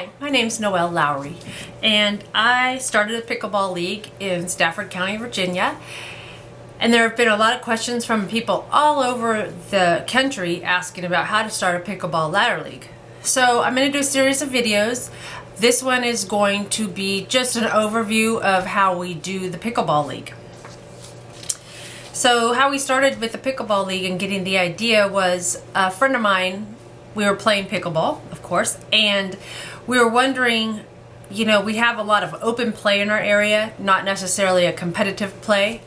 Hi, my name's Noelle Lowry, and I started a pickleball league in Stafford County, Virginia. And there have been a lot of questions from people all over the country asking about how to start a pickleball ladder league. So I'm going to do a series of videos. This one is going to be just an overview of how we do the pickleball league. So how we started with the pickleball league and getting the idea was a friend of mine. We were playing pickleball, of course, and we were wondering, you know, we have a lot of open play in our area, not necessarily a competitive play.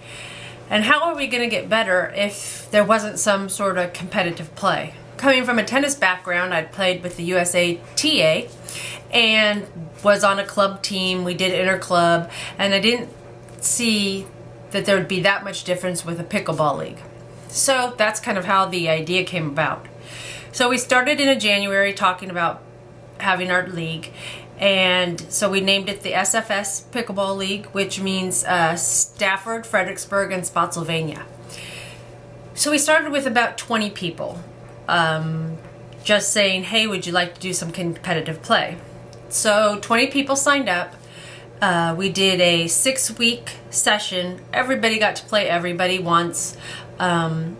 And how are we going to get better if there wasn't some sort of competitive play? Coming from a tennis background, I'd played with the USA TA and was on a club team. We did inter-club, and I didn't see that there would be that much difference with a pickleball league. So that's kind of how the idea came about. So we started in January talking about having our league, and so we named it the SFS Pickleball League, which means Stafford, Fredericksburg, and Spotsylvania. So we started with about 20 people, just saying, hey, would you like to do some competitive play? So 20 people signed up. We did a 6-week session. Everybody got to play everybody once, and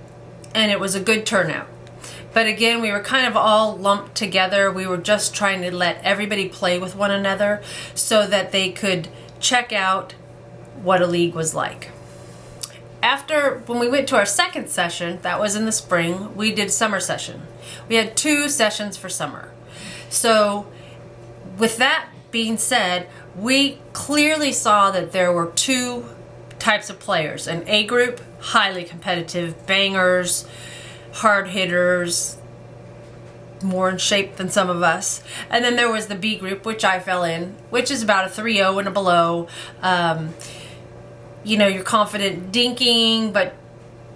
it was a good turnout. But again, we were kind of all lumped together. We were just trying to let everybody play with one another so that they could check out what a league was like. When we went to our second session, that was in the spring, we did summer session. We had 2 sessions for summer. So with that being said, we clearly saw that there were 2 types of players. An A group, highly competitive, bangers, hard hitters, more in shape than some of us. And then there was the B group, which I fell in, which is about a 3-0 and a below. You know, you're confident dinking, but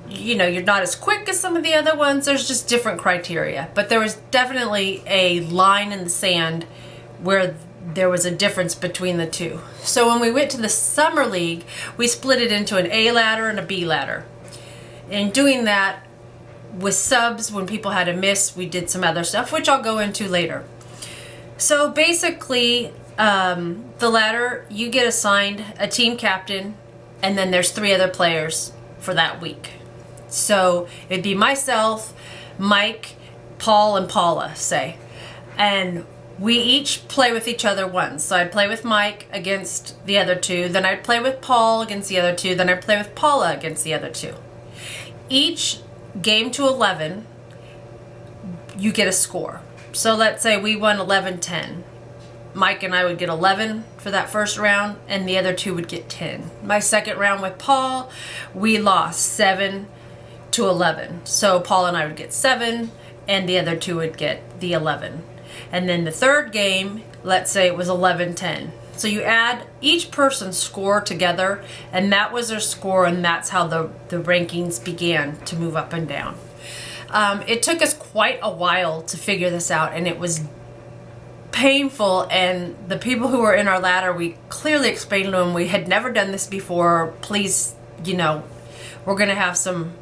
you know, you're not as quick as some of the other ones. There's just different criteria. But there was definitely a line in the sand where there was a difference between the 2. So when we went to the summer league, we split it into an A ladder and a B ladder. And doing that, with subs, when people had a miss, we did some other stuff, which I'll go into later. So basically, the ladder, you get assigned a team captain, and then there's 3 other players for that week. So it'd be myself, Mike, Paul, and Paula, say. And we each play with each other once. So I'd play with Mike against the other 2, then I'd play with Paul against the other 2, then I'd play with Paula against the other 2. Each game to 11, you get a score. So let's say we won 11-10. Mike and I would get 11 for that first round, and the other 2 would get 10. My second round with Paul, we lost 7-11. So Paul and I would get 7, and the other 2 would get the 11. And then the third game, let's say it was 11-10. So you add each person's score together, and that was their score, and that's how the rankings began to move up and down. It took us quite a while to figure this out, and it was painful, and the people who were in our ladder, we clearly explained to them we had never done this before. Please, you know, we're going to have some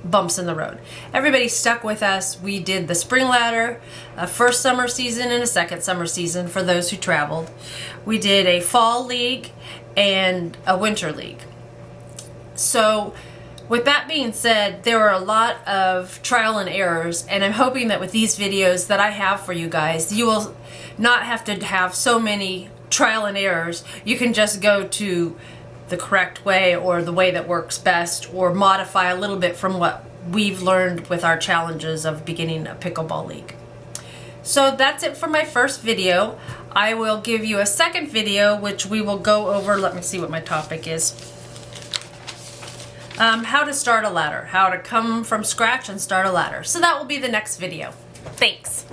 bumps in the road. Everybody stuck with us. We did the spring ladder, a first summer season and a second summer season for those who traveled. We did a fall league and a winter league. So with that being said, there were a lot of trial and errors, and I'm hoping that with these videos that I have for you guys, you will not have to have so many trial and errors. You can just go to the correct way, or the way that works best, or modify a little bit from what we've learned with our challenges of beginning a pickleball league. So that's it for my first video. I will give you a second video, which we will go over, let me see what my topic is. How to start a ladder, how to come from scratch and start a ladder. So that will be the next video. Thanks.